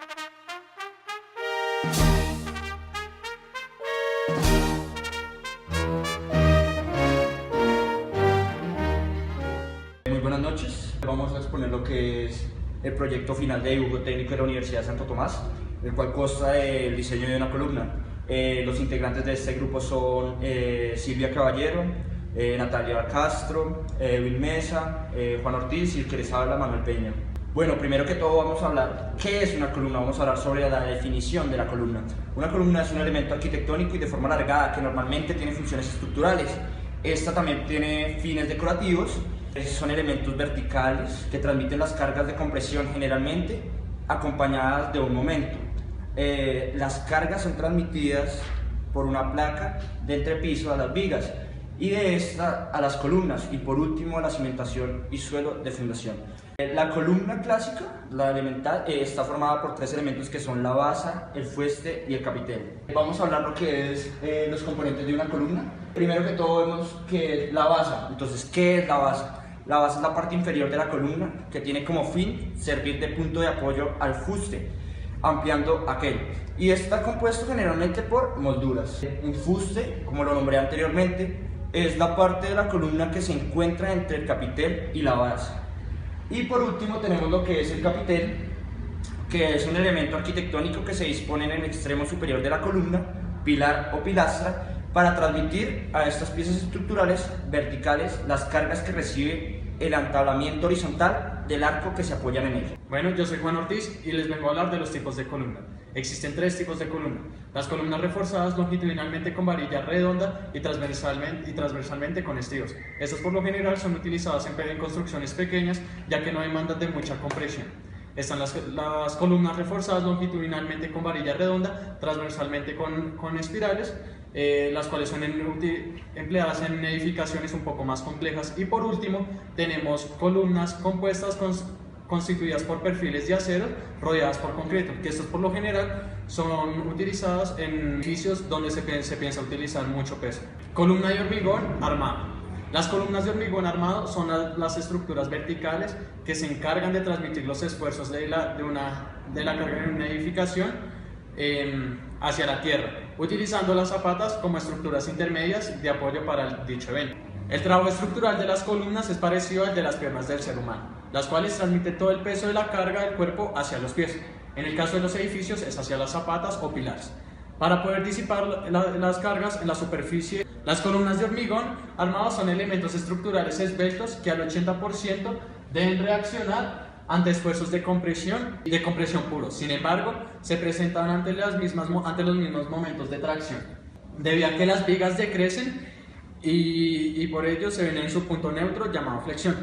Muy buenas noches, vamos a exponer lo que es el proyecto final de dibujo técnico de la Universidad de Santo Tomás, el cual consta del diseño de una columna. Los integrantes de este grupo son Silvia Caballero, Natalia Castro, Edwin Mesa, Juan Ortiz y el que les habla, Manuel Peña. Bueno, primero que todo vamos a hablar qué es una columna, vamos a hablar sobre la definición de la columna. Una columna es un elemento arquitectónico y de forma alargada que normalmente tiene funciones estructurales. Esta también tiene fines decorativos. Son elementos verticales que transmiten las cargas de compresión generalmente acompañadas de un momento. Las cargas son transmitidas por una placa de entrepiso a las vigas y de esta a las columnas y por último a la cimentación y suelo de fundación. La columna clásica, la elemental, está formada por tres elementos que son la base, el fuste y el capitel. Vamos a hablar lo que es los componentes de una columna. Primero que todo vemos que es la base. Entonces, ¿qué es la base? La base es la parte inferior de la columna que tiene como fin servir de punto de apoyo al fuste, ampliando aquel. Y está compuesto generalmente por molduras. Un fuste, como lo nombré anteriormente, es la parte de la columna que se encuentra entre el capitel y la base. Y por último tenemos lo que es el capitel, que es un elemento arquitectónico que se dispone en el extremo superior de la columna, pilar o pilastra, para transmitir a estas piezas estructurales verticales las cargas que recibe el entablamiento horizontal del arco que se apoyan en ella. Bueno, yo soy Juan Ortiz y les vengo a hablar de los tipos de columna. Existen tres tipos de columna: las columnas reforzadas longitudinalmente con varilla redonda y transversalmente con estribos. Estas por lo general son utilizadas en construcciones pequeñas, ya que no demandan de mucha compresión. Están las columnas reforzadas longitudinalmente con varilla redonda, transversalmente con espirales, las cuales son empleadas en edificaciones un poco más complejas. Y por último tenemos columnas compuestas constituidas por perfiles de acero rodeadas por concreto, que estos por lo general son utilizadas en edificios donde se piensa utilizar mucho peso. Columna de hormigón armado. Las columnas de hormigón armado son las estructuras verticales que se encargan de transmitir los esfuerzos de la carga en una edificación hacia la tierra, utilizando las zapatas como estructuras intermedias de apoyo para dicho evento. El trabajo estructural de las columnas es parecido al de las piernas del ser humano, las cuales transmiten todo el peso de la carga del cuerpo hacia los pies. En el caso de los edificios es hacia las zapatas o pilares. Para poder disipar las cargas en la superficie, las columnas de hormigón armado son elementos estructurales esbeltos que al 80% deben reaccionar ante esfuerzos de compresión y de compresión puros. Sin embargo, se presentan ante los mismos momentos de tracción, debido a que las vigas decrecen y por ello se ven en su punto neutro llamado flexión,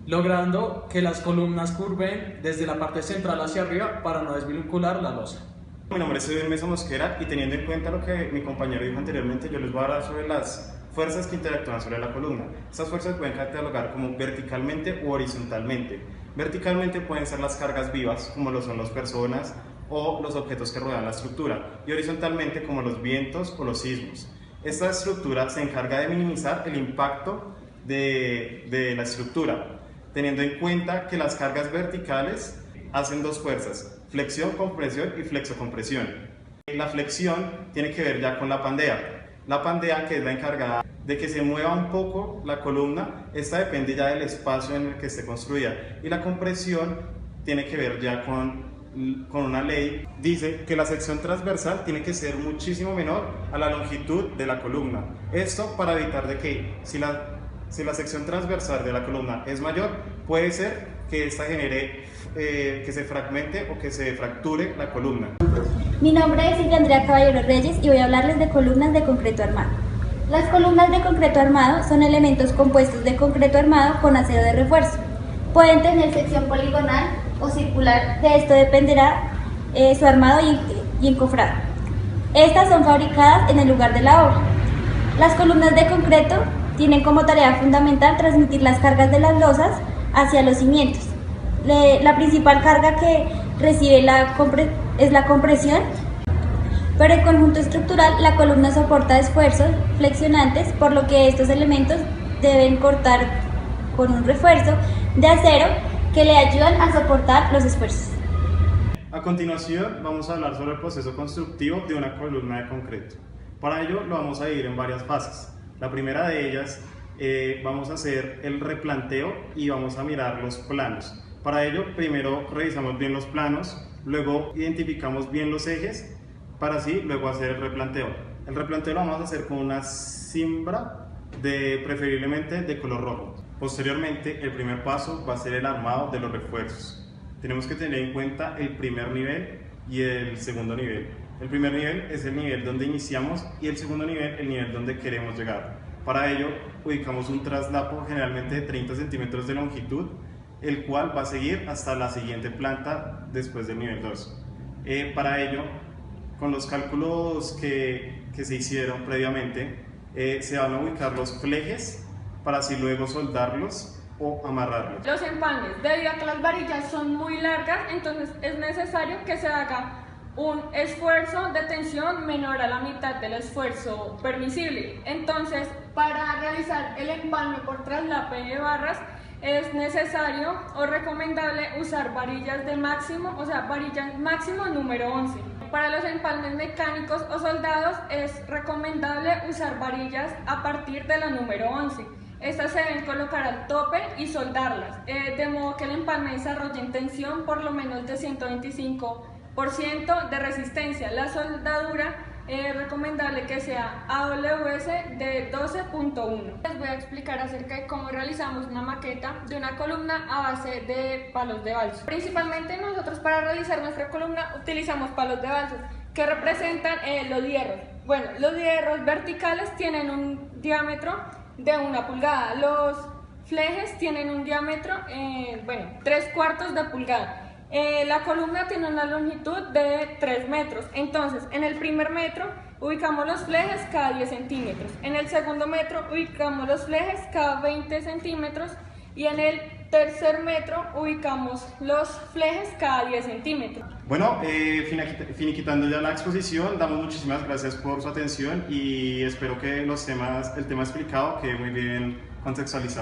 logrando que las columnas curven desde la parte central hacia arriba para no desvincular la losa. Mi nombre es Edwin Mesa Mosquera y teniendo en cuenta lo que mi compañero dijo anteriormente, yo les voy a hablar sobre las fuerzas que interactúan sobre la columna. Estas fuerzas pueden catalogar como verticalmente u horizontalmente. Verticalmente pueden ser las cargas vivas, como lo son las personas o los objetos que rodean la estructura, y horizontalmente como los vientos o los sismos. Esta estructura se encarga de minimizar el impacto de la estructura, teniendo en cuenta que las cargas verticales hacen dos fuerzas: flexión, compresión y flexocompresión. La flexión tiene que ver ya con la pandea. La pandea, que es la encargada de que se mueva un poco la columna, esta depende ya del espacio en el que esté construida. Y la compresión tiene que ver ya con una ley. Dice que la sección transversal tiene que ser muchísimo menor a la longitud de la columna. Esto para evitar de que si la sección transversal de la columna es mayor, puede ser que esta genere que se fragmente o que se fracture la columna. Mi nombre es Silvia Andrea Caballero Reyes y voy a hablarles de columnas de concreto armado. Las columnas de concreto armado son elementos compuestos de concreto armado con acero de refuerzo. Pueden tener sección poligonal o circular, de esto dependerá su armado y encofrado. Estas son fabricadas en el lugar de la obra. Las columnas de concreto tienen como tarea fundamental transmitir las cargas de las losas hacia los cimientos. La principal carga que recibe es la compresión, pero el conjunto estructural, la columna soporta esfuerzos flexionantes, por lo que estos elementos deben cortar con un refuerzo de acero que le ayudan a soportar los esfuerzos. A continuación vamos a hablar sobre el proceso constructivo de una columna de concreto. Para ello lo vamos a dividir en varias fases. La primera de ellas vamos a hacer el replanteo y vamos a mirar los planos. Para ello primero revisamos bien los planos, luego identificamos bien los ejes para así luego hacer el replanteo. El replanteo lo vamos a hacer con una cimbra preferiblemente de color rojo. Posteriormente el primer paso va a ser el armado de los refuerzos. Tenemos que tener en cuenta el primer nivel y el segundo nivel. El primer nivel es el nivel donde iniciamos y el segundo nivel el nivel donde queremos llegar. Para ello ubicamos un traslapo generalmente de 30 centímetros de longitud, el cual va a seguir hasta la siguiente planta después del nivel 2. Para ello, con los cálculos que se hicieron previamente, se van a ubicar los flejes para así luego soldarlos o amarrarlos. Los empalmes, debido a que las varillas son muy largas, entonces es necesario que se haga un esfuerzo de tensión menor a la mitad del esfuerzo permisible. Entonces, para realizar el empalme por traslape de barras, es necesario o recomendable usar varillas de máximo, o sea, varillas máximo número 11. Para los empalmes mecánicos o soldados es recomendable usar varillas a partir de la número 11. Estas se deben colocar al tope y soldarlas, de modo que el empalme desarrolle en tensión por lo menos de 125% de resistencia. La soldadura es recomendable que sea AWS de 12.1. Les voy a explicar acerca de cómo realizamos una maqueta de una columna a base de palos de balso. Principalmente nosotros para realizar nuestra columna utilizamos palos de balso que representan los hierros. Bueno, los hierros verticales tienen un diámetro de 1 pulgada, los flejes tienen un diámetro, 3/4 de pulgada. La columna tiene una longitud de 3 metros, entonces en el primer metro ubicamos los flejes cada 10 centímetros, en el segundo metro ubicamos los flejes cada 20 centímetros y en el tercer metro ubicamos los flejes cada 10 centímetros. Bueno, finiquitando ya la exposición, damos muchísimas gracias por su atención y espero que el tema explicado quede muy bien contextualizado.